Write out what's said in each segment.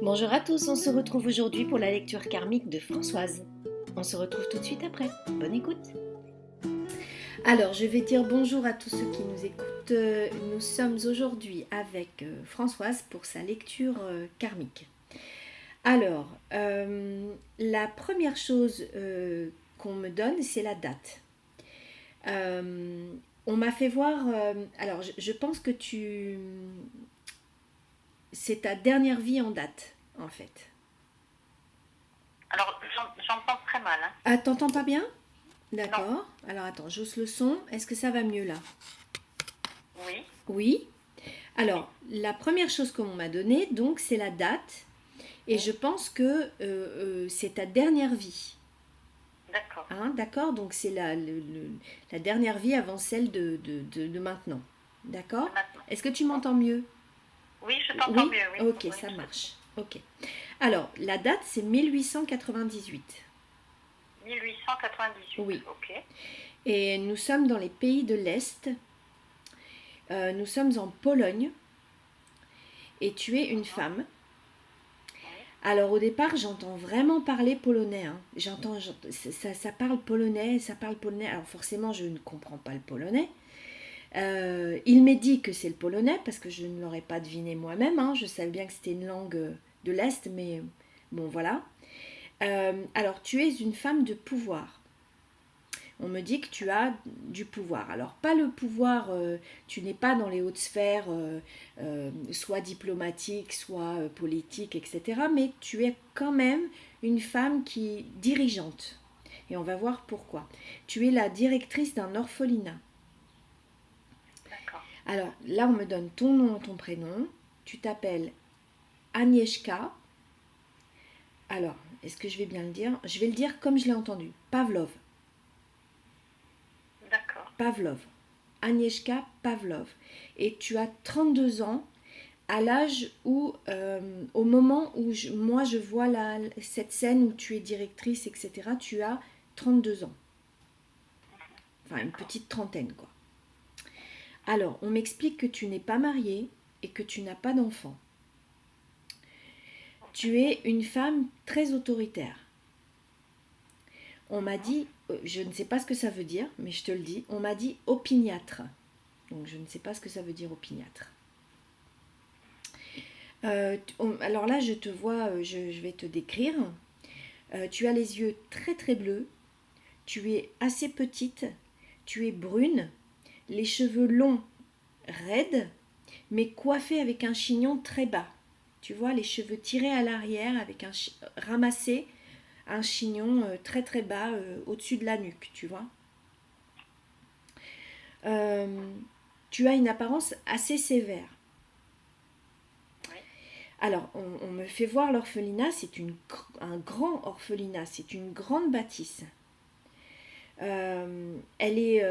Bonjour à tous, on se retrouve aujourd'hui pour la lecture karmique de Françoise. On se retrouve tout de suite après. Bonne écoute. Alors, je vais dire bonjour à tous ceux qui nous écoutent. Nous sommes aujourd'hui avec Françoise pour sa lecture karmique. Alors, la première chose qu'on me donne, c'est la date. On m'a fait voir... alors, je pense que c'est ta dernière vie en date, en fait. Alors, j'entends très mal. Hein. Ah, t'entends pas bien? Non, D'accord. Alors attends, j'ose le son. Est-ce que ça va mieux là? oui, Oui. Alors, la première chose qu'on m'a donnée, donc, c'est la date. Et oui, je pense que c'est ta dernière vie. d'accord. Hein, d'accord? Donc, c'est la dernière vie avant celle de maintenant. De D'accord? maintenant. Est-ce que tu Bon. m'entends mieux? Oui, je t'entends Oui? mieux, oui. Ok, Oui, ça tout à fait. marche. Ok. Alors, la date, c'est 1898. 1898, Oui. ok. Et nous sommes dans les pays de l'Est. Nous sommes en Pologne. Et tu es une Mhm, femme. oui, Alors au départ, j'entends vraiment parler polonais. Hein. Ça parle polonais, ça parle polonais. Alors forcément, je ne comprends pas le polonais. Il m'est dit que c'est le polonais parce que je ne l'aurais pas deviné moi-même. Hein. Je savais bien que c'était une langue de l'Est, mais bon voilà. Alors tu es une femme de pouvoir. On me dit que tu as du pouvoir. Alors pas le pouvoir, tu n'es pas dans les hautes sphères, soit diplomatiques, soit politiques, etc. Mais tu es quand même une femme qui est dirigeante. Et on va voir pourquoi. Tu es la directrice d'un orphelinat. d'accord. Alors là, on me donne ton nom, ton prénom. Tu t'appelles Agnieszka. Alors, est-ce que je vais bien le dire? Je vais le dire comme je l'ai entendu. Pavlov. D'accord. Pavlov. Agnieszka Pavlov. Et tu as 32 ans à l'âge où, au moment où moi je vois cette scène où tu es directrice, etc., tu as 32 ans. Enfin, une D'accord. petite trentaine, quoi. Alors, on m'explique que tu n'es pas mariée et que tu n'as pas d'enfant. Ok. Tu es une femme très autoritaire. On m'a Mhm, dit, je ne sais pas ce que ça veut dire, mais je te le dis, on m'a dit opiniâtre. Donc, je ne sais pas ce que ça veut dire opiniâtre. Alors là, je te vois, je vais te décrire. Tu as les yeux très très bleus, tu es assez petite, tu es brune, les cheveux longs, raides, mais coiffés avec un chignon très bas. Tu vois, les cheveux tirés à l'arrière, avec ramassés, un chignon très très bas au-dessus de la nuque, tu vois. Euh, Tu as une apparence assez sévère. oui, Alors, on me fait voir l'orphelinat, un grand orphelinat, c'est une grande bâtisse. Elle est.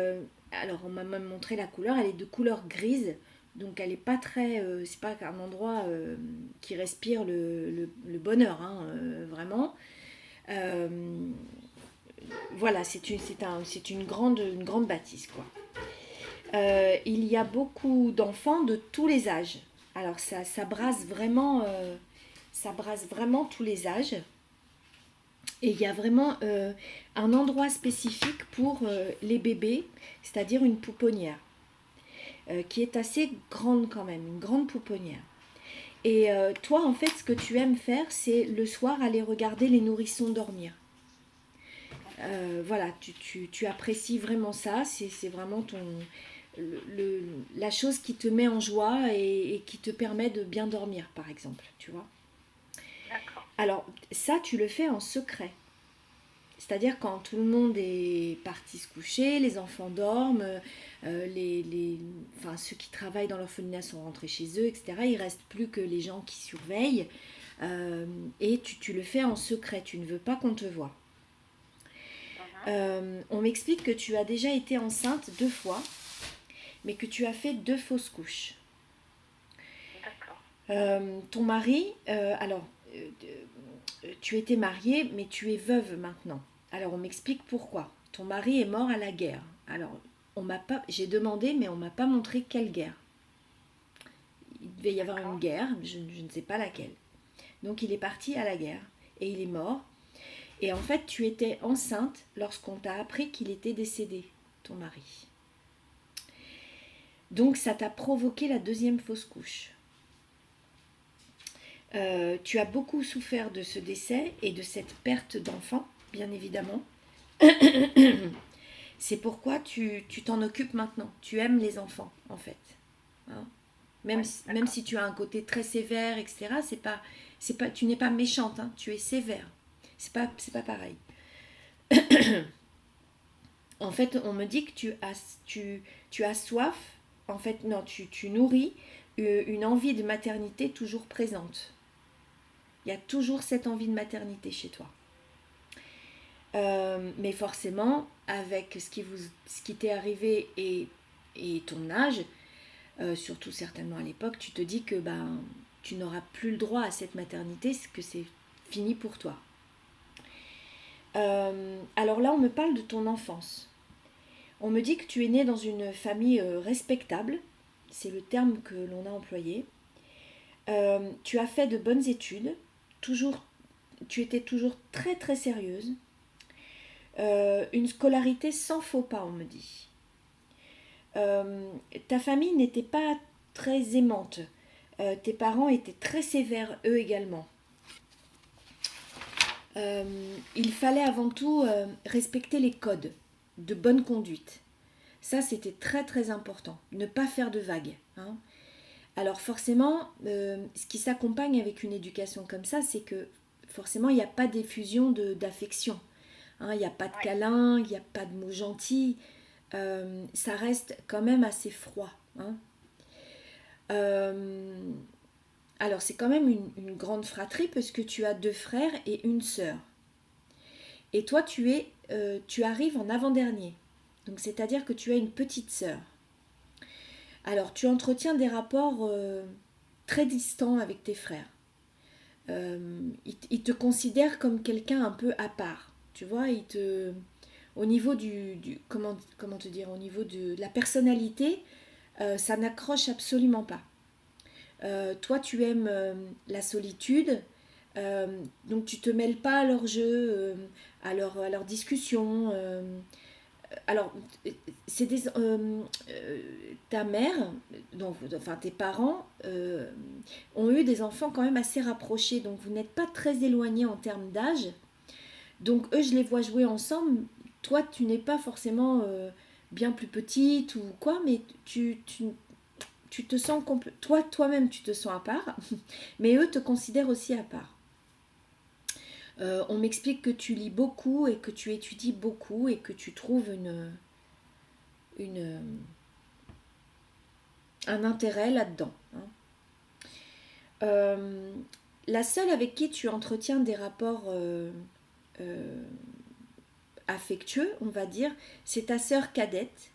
Alors, on m'a même montré la couleur, elle est de couleur grise, donc elle est pas très. C'est pas un endroit qui respire le bonheur, hein, vraiment. Euh, voilà, c'est une grande bâtisse, quoi. Il y a beaucoup d'enfants de tous les âges. Alors, ça brasse vraiment tous les âges. Et il y a vraiment un endroit spécifique pour les bébés, c'est-à-dire une pouponnière, qui est assez grande quand même, une grande pouponnière. Et toi, en fait, ce que tu aimes faire, c'est le soir aller regarder les nourrissons dormir. Voilà, tu apprécies vraiment ça, c'est vraiment la chose qui te met en joie et qui te permet de bien dormir, par exemple, tu vois. d'accord. Alors, ça, tu le fais en secret. C'est-à-dire quand tout le monde est parti se coucher, les enfants dorment, enfin, ceux qui travaillent dans l'orphelinat sont rentrés chez eux, etc. Il ne reste plus que les gens qui surveillent. Et tu le fais en secret, tu ne veux pas qu'on te voie. Mhm, On m'explique que tu as déjà été enceinte 2 fois, mais que tu as fait 2 fausses couches. d'accord. Ton mari, tu étais mariée, mais tu es veuve maintenant. Alors on m'explique pourquoi. Ton mari est mort à la guerre. Alors j'ai demandé, mais on m'a pas montré quelle guerre. Il devait y avoir une D'accord. guerre, je ne sais pas laquelle. Donc il est parti à la guerre et il est mort. Et en fait, tu étais enceinte lorsqu'on t'a appris qu'il était décédé, ton mari. Donc ça t'a provoqué la deuxième fausse couche. Tu as beaucoup souffert de ce décès et de cette perte d'enfant, bien évidemment. C'est pourquoi tu t'en occupes maintenant. Tu aimes les enfants, en fait. Hein. Même, Oui, même d'accord. si tu as un côté très sévère, etc., tu n'es pas méchante, hein, tu es sévère. C'est pas pareil. En fait, on me dit que tu as soif. En fait, non, tu nourris une envie de maternité toujours présente. Il y a toujours cette envie de maternité chez toi. Mais forcément, avec ce qui t'est arrivé et ton âge, surtout certainement à l'époque, tu te dis que tu n'auras plus le droit à cette maternité, que c'est fini pour toi. Alors là, on me parle de ton enfance. On me dit que tu es né dans une famille respectable, c'est le terme que l'on a employé. Tu as fait de bonnes études, tu étais toujours très très sérieuse. Une scolarité sans faux pas, on me dit. Ta famille n'était pas très aimante. Tes parents étaient très sévères, eux également. Il fallait avant tout respecter les codes de bonne conduite. Ça, c'était très très important. Ne pas faire de vagues. Hein. Alors forcément, ce qui s'accompagne avec une éducation comme ça, c'est que forcément, il n'y a pas d'effusion d'affection. Hein, il n'y a pas de Oui, câlin, il n'y a pas de mots gentils. Ça reste quand même assez froid. Hein. Euh, alors c'est quand même une grande fratrie parce que tu as 2 frères et une sœur. Et toi, tu arrives en avant-dernier. Donc c'est-à-dire que tu as une petite sœur. Alors tu entretiens des rapports très distants avec tes frères. Ils te considèrent comme quelqu'un un peu à part. Tu vois, au niveau comment te dire, au niveau de la personnalité, ça n'accroche absolument pas. Toi, tu aimes la solitude, donc tu te mêles pas à leur jeu, à leur discussion. Alors, c'est ta mère, donc, enfin tes parents, ont eu des enfants quand même assez rapprochés, donc vous n'êtes pas très éloignés en termes d'âge. Donc eux, je les vois jouer ensemble. Toi, tu n'es pas forcément bien plus petite ou quoi, mais tu te sens toi-même, tu te sens à part, mais eux te considèrent aussi à part. On m'explique que tu lis beaucoup et que tu étudies beaucoup et que tu trouves une, un intérêt là-dedans. Hein. Euh, la seule avec qui tu entretiens des rapports euh, affectueux, on va dire, c'est ta sœur cadette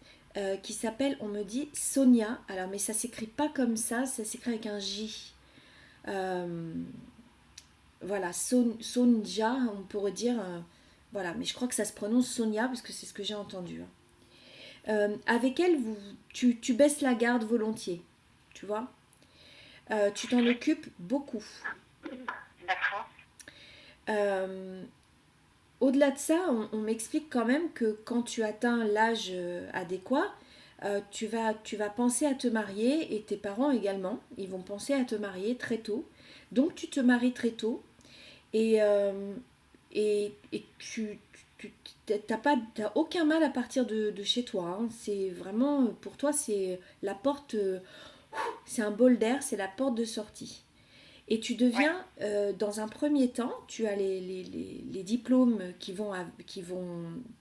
qui s'appelle, on me dit, Sonia. Alors, mais ça s'écrit pas comme ça s'écrit avec un J. Euh, voilà, Sonja, on pourrait dire. Voilà, mais je crois que ça se prononce Sonia parce que c'est ce que j'ai entendu. Hein. Avec elle, tu baisses la garde volontiers, tu vois. Tu t'en occupes beaucoup. d'accord. Euh, Au-delà de ça, on m'explique quand même que quand tu atteins l'âge adéquat, tu vas penser à te marier et tes parents également, ils vont penser à te marier très tôt. Donc tu te maries très tôt et tu t'as aucun mal à partir de chez toi. Hein. C'est vraiment, pour toi, c'est la porte, c'est un bol d'air, c'est la porte de sortie. Et tu Oui, deviens, dans un premier temps, tu as les diplômes qui vont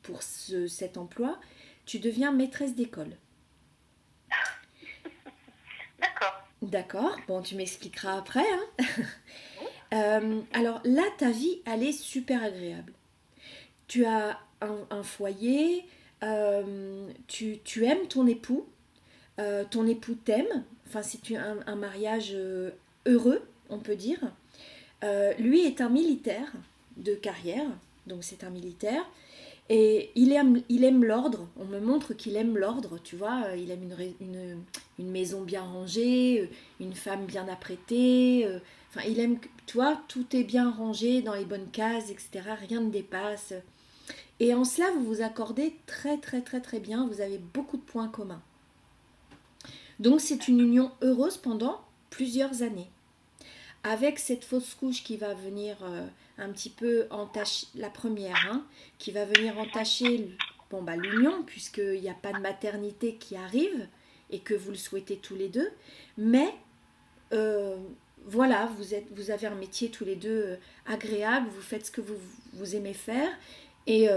pour cet emploi, tu deviens maîtresse d'école. d'accord. D'accord, bon, tu m'expliqueras après. Hein. Oui, Alors là, ta vie, elle est super agréable. Tu as un foyer, tu aimes ton époux t'aime, enfin c'est un mariage heureux, on peut dire. Lui est un militaire de carrière, donc c'est un militaire, Et il aime l'ordre, on me montre qu'il aime l'ordre, tu vois, il aime une maison bien rangée, une femme bien apprêtée, enfin il aime, tu vois, tout est bien rangé dans les bonnes cases, etc., rien ne dépasse. Et en cela, vous vous accordez très très très très bien, vous avez beaucoup de points communs. Donc c'est une union heureuse pendant plusieurs années. Avec cette fausse couche qui va venir un petit peu entacher, la première, hein, qui va venir entacher bon, bah, l'union, puisqu'il n'y a pas de maternité qui arrive et que vous le souhaitez tous les deux. Mais euh, voilà, vous avez un métier tous les deux agréable, vous faites ce que vous aimez faire. Et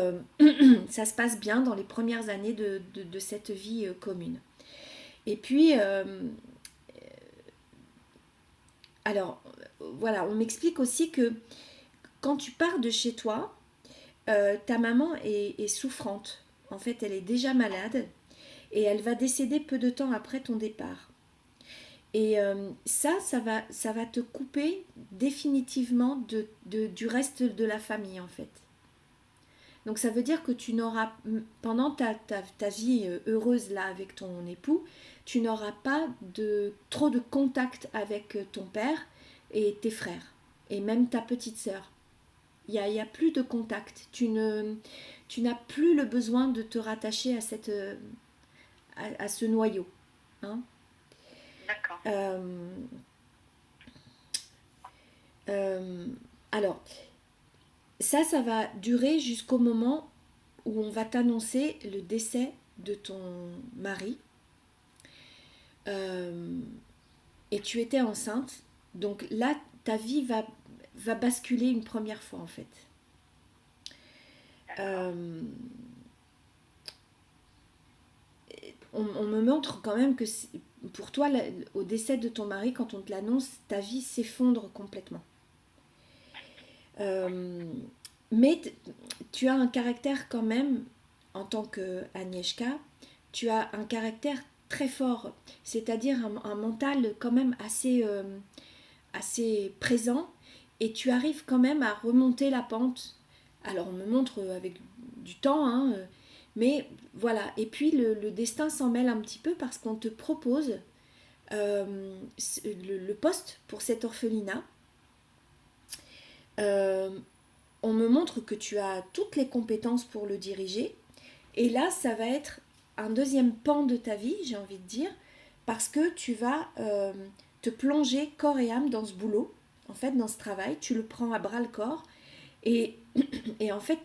ça se passe bien dans les premières années de cette vie commune. Et puis, alors, voilà, on m'explique aussi que quand tu pars de chez toi, ta maman est souffrante. En fait, elle est déjà malade et elle va décéder peu de temps après ton départ. Et ça va te couper définitivement du reste de la famille, en fait. Donc ça veut dire que tu n'auras, pendant ta vie heureuse là avec ton époux, tu n'auras pas trop de contact avec ton père et tes frères, et même ta petite sœur. Il y a plus de contact. Tu n'as plus le besoin de te rattacher à ce noyau. Hein. D'accord. Euh, euh, alors, ça va durer jusqu'au moment où on va t'annoncer le décès de ton mari. Euh, et tu étais enceinte. Donc là, ta vie va basculer une première fois en fait. Euh, on me montre quand même que pour toi, au décès de ton mari, quand on te l'annonce, ta vie s'effondre complètement. Euh, mais tu as un caractère quand même, en tant qu'Agnieszka, tu as un caractère très fort, c'est-à-dire un mental quand même assez présent, et tu arrives quand même à remonter la pente. Alors on me montre avec du temps, hein, mais voilà. Et puis le destin s'en mêle un petit peu parce qu'on te propose le poste pour cet orphelinat. Euh, on me montre que tu as toutes les compétences pour le diriger. Et là, ça va être un deuxième pan de ta vie, j'ai envie de dire, parce que tu vas te plonger corps et âme dans ce boulot, en fait, dans ce travail. Tu le prends à bras le corps. Et, et en fait,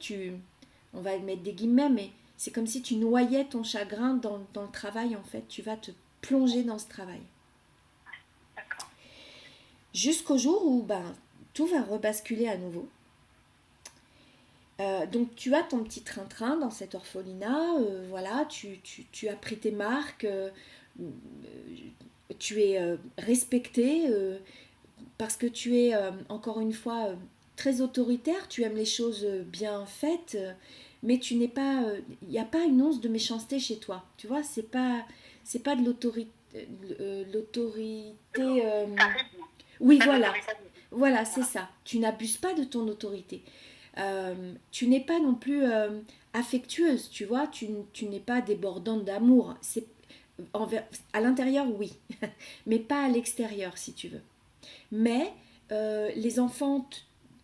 on va mettre des guillemets, mais c'est comme si tu noyais ton chagrin dans le travail, en fait. Tu vas te plonger dans ce travail. D'accord. Jusqu'au jour où ben, tout va rebasculer à nouveau. Donc tu as ton petit train-train dans cet orphelinat, voilà, tu as pris tes marques, tu es respecté parce que tu es encore une fois très autoritaire, tu aimes les choses bien faites, mais tu n'es pas, il n'y a pas une once de méchanceté chez toi, tu vois, c'est pas de l'autorité. Charisme. Oui, Pas voilà, d'autoritarisme. voilà, c'est Voilà. ça. Tu n'abuses pas de ton autorité. Tu n'es pas non plus affectueuse, tu vois, tu n'es pas débordante d'amour. À l'intérieur, oui, mais pas à l'extérieur, si tu veux. Mais les enfants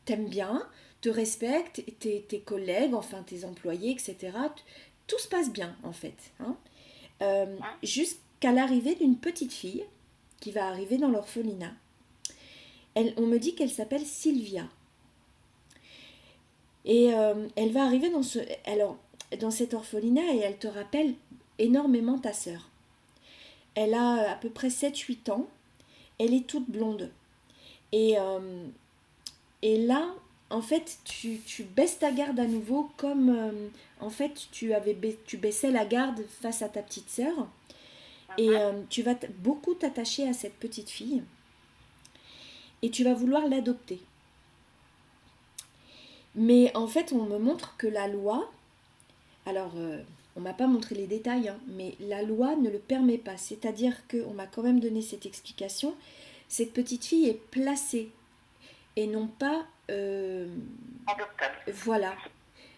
t'aiment bien, te respectent, tes collègues, enfin tes employés, etc. Tout se passe bien, en fait. Hein. Hein. Jusqu'à l'arrivée d'une petite fille qui va arriver dans l'orphelinat. On me dit qu'elle s'appelle Sylvia. Et elle va arriver dans cet orphelinat et elle te rappelle énormément ta sœur. Elle a à peu près 7 8 ans. Elle est toute blonde. Et, euh, et là, en fait, tu baisses ta garde à nouveau comme en fait tu baissais la garde face à ta petite sœur. Et Mhm. tu vas beaucoup t'attacher à cette petite fille et tu vas vouloir l'adopter. Mais en fait, on me montre que la loi, alors on m'a pas montré les détails, hein, mais la loi ne le permet pas. C'est-à-dire qu'on m'a quand même donné cette explication. Cette petite fille est placée et non pas... Adoptable. voilà.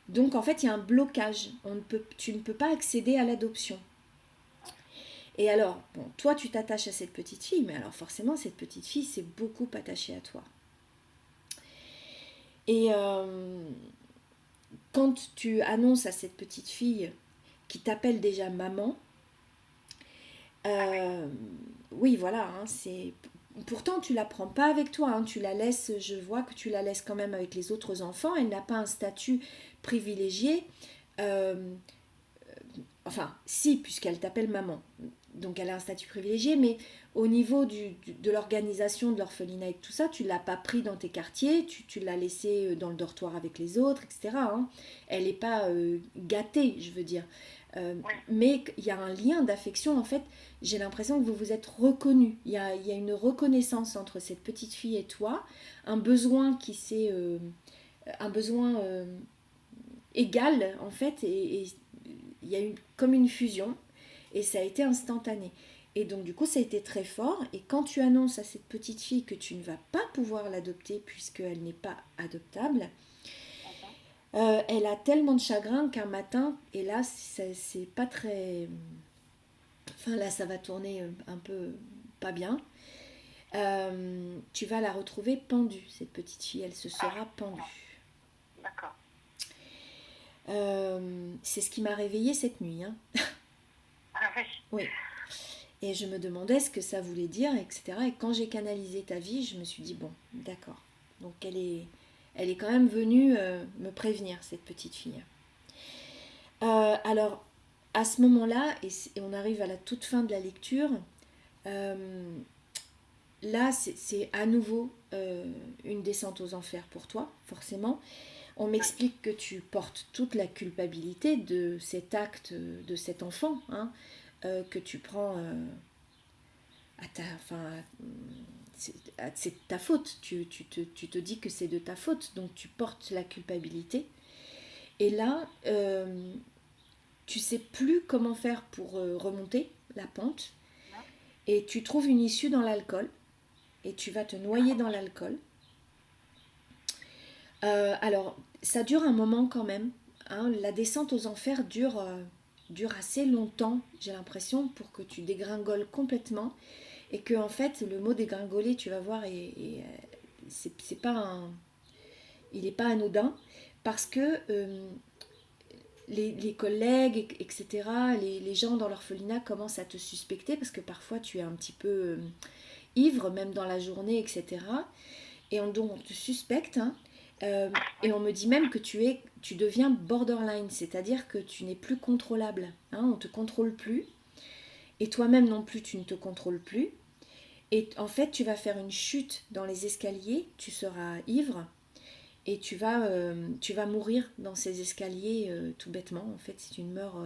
Donc en fait, il y a un blocage. Tu ne peux pas accéder à l'adoption. Et alors, bon, toi, tu t'attaches à cette petite fille, mais alors forcément, cette petite fille s'est beaucoup attachée à toi. Et quand tu annonces à cette petite fille qui t'appelle déjà maman, oui, voilà, hein, c'est... Pourtant, tu la prends pas avec toi, hein, tu la laisses, je vois que tu la laisses quand même avec les autres enfants, elle n'a pas un statut privilégié, euh, enfin, si, puisqu'elle t'appelle maman, donc elle a un statut privilégié, mais au niveau de l'organisation de l'orphelinat et tout ça, tu ne l'as pas pris dans tes quartiers, tu l'as laissé dans le dortoir avec les autres, etc. Hein. Elle n'est pas gâtée, je veux dire. Mais il y a un lien d'affection, en fait, j'ai l'impression que vous vous êtes reconnus. Il y a une reconnaissance entre cette petite fille et toi, un besoin qui s'est... un besoin égal, en fait, et il y a eu comme une fusion, et ça a été instantané. Et donc du coup ça a été très fort, et quand tu annonces à cette petite fille que tu ne vas pas pouvoir l'adopter puisqu'elle n'est pas adoptable, elle a tellement de chagrin qu'un matin, et là c'est pas très... Enfin là ça va tourner un peu pas bien, tu vas la retrouver pendue, cette petite fille, elle se sera pendue. D'accord. C'est ce qui m'a réveillée cette nuit. Hein. Ah oui. Oui. Et je me demandais ce que ça voulait dire, etc. Et quand j'ai canalisé ta vie, je me suis dit, bon, d'accord. Donc elle est quand même venue me prévenir, cette petite fille. Alors, à ce moment-là, et on arrive à la toute fin de la lecture, là, c'est à nouveau une descente aux enfers pour toi, forcément. On m'explique que tu portes toute la culpabilité de cet acte de cet enfant, hein, que tu prends c'est de ta faute. Tu te dis que c'est de ta faute, donc tu portes la culpabilité. Et là, tu sais plus comment faire pour remonter la pente, et tu trouves une issue dans l'alcool, et tu vas te noyer dans l'alcool. Alors, ça dure un moment quand même. Hein. La descente aux enfers dure assez longtemps, j'ai l'impression, pour que tu dégringoles complètement. Et que, en fait, le mot dégringoler, tu vas voir, c'est pas il n'est pas anodin. Parce que les collègues, etc., les gens dans l'orphelinat commencent à te suspecter. Parce que parfois, tu es un petit peu ivre, même dans la journée, etc. Et donc, on te suspecte, hein. Et on me dit même que tu deviens borderline, c'est-à-dire que tu n'es plus contrôlable, hein, on ne te contrôle plus, et toi-même non plus tu ne te contrôles plus, et en fait tu vas faire une chute dans les escaliers, tu seras ivre, et tu vas mourir dans ces escaliers tout bêtement. En fait c'est une mort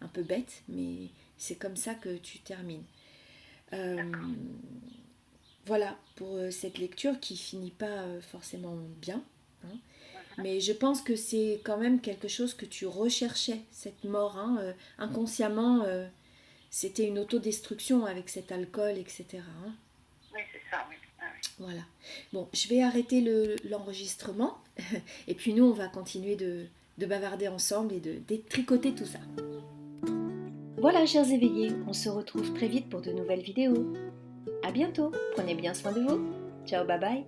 un peu bête, mais c'est comme ça que tu termines. Voilà pour cette lecture qui finit pas forcément bien. Hein. Mais je pense que c'est quand même quelque chose que tu recherchais, cette mort. Hein, inconsciemment, c'était une autodestruction avec cet alcool, etc. Hein. Oui, c'est ça, oui. Ah, oui. Voilà. Bon, je vais arrêter l'enregistrement. Et puis nous, on va continuer de bavarder ensemble et de détricoter tout ça. Voilà, chers éveillés, on se retrouve très vite pour de nouvelles vidéos. À bientôt, prenez bien soin de vous. Ciao, bye bye.